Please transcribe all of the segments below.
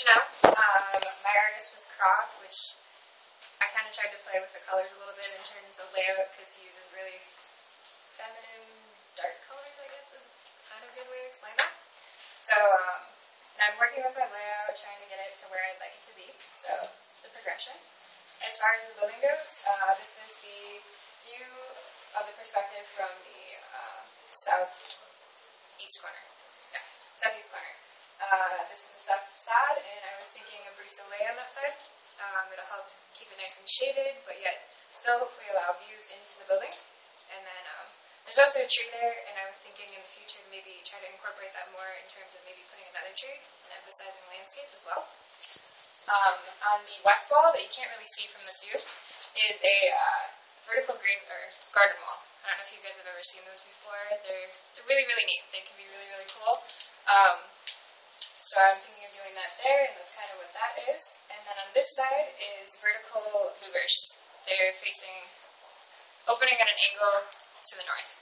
Janelle. My artist was Croft, which I kind of tried to play with the colors a little bit in terms of layout because he uses really feminine, dark colors, I guess is kind of a good way to explain that. So, and I'm working with my layout, trying to get it to where I'd like it to be. So, it's a progression. As far as the building goes, this is the view of the perspective from the southeast corner. Yeah, southeast corner. This is the south facade, and I was thinking a brise-soleil on that side. It'll help keep it nice and shaded, but yet still hopefully allow views into the building. And then there's also a tree there, and I was thinking in the future to maybe try to incorporate that more in terms of maybe putting another tree and emphasizing landscape as well. On the west wall that you can't really see from this view is a vertical green or garden wall. I don't know if you guys have ever seen those before. They're really, really neat. They can be really, really cool. So I'm thinking of doing that there, and that's kind of what that is. And then on this side is vertical louvers. They're facing, opening at an angle to the north.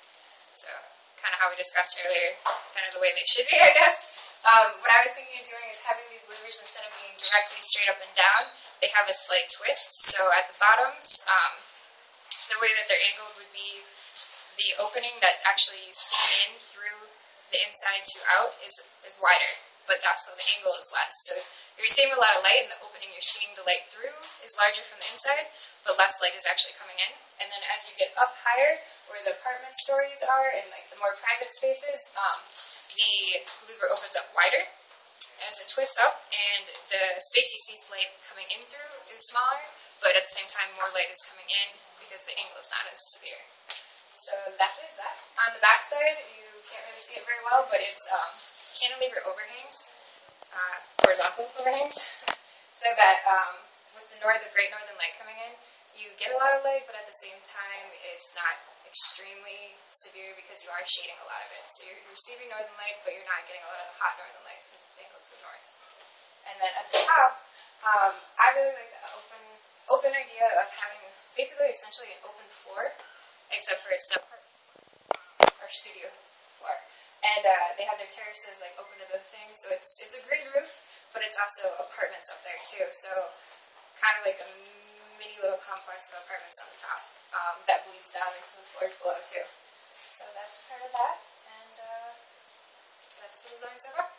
So kind of how we discussed earlier, kind of the way they should be, I guess. What I was thinking of doing is having these louvers, instead of being directly straight up and down, they have a slight twist. So at the bottoms, the way that they're angled would be the opening that actually you see in through the inside to out is wider, but also the angle is less. So you're receiving a lot of light, and the opening you're seeing the light through is larger from the inside, but less light is actually coming in. And then as you get up higher, where the apartment stories are and like the more private spaces, the louver opens up wider as it twists up, and the space you see light coming in through is smaller, but at the same time more light is coming in because the angle is not as severe. So that is that. On the back side, you can't really see it very well, but it's cantilever overhangs, horizontal overhangs, so that with the Great Northern Light coming in, you get a lot of light, but at the same time, it's not extremely severe because you are shading a lot of it. So you're receiving northern light, but you're not getting a lot of the hot northern light since it's angled to the north. And then at the top, I really like the open idea of having basically essentially an open floor, except for it's the our studio floor. And they have their terraces like open to the thing, so it's a green roof, but it's also apartments up there too. So kind of like a mini little complex of apartments on the top that bleeds down into the floors below too. So that's part of that, and that's the design so far.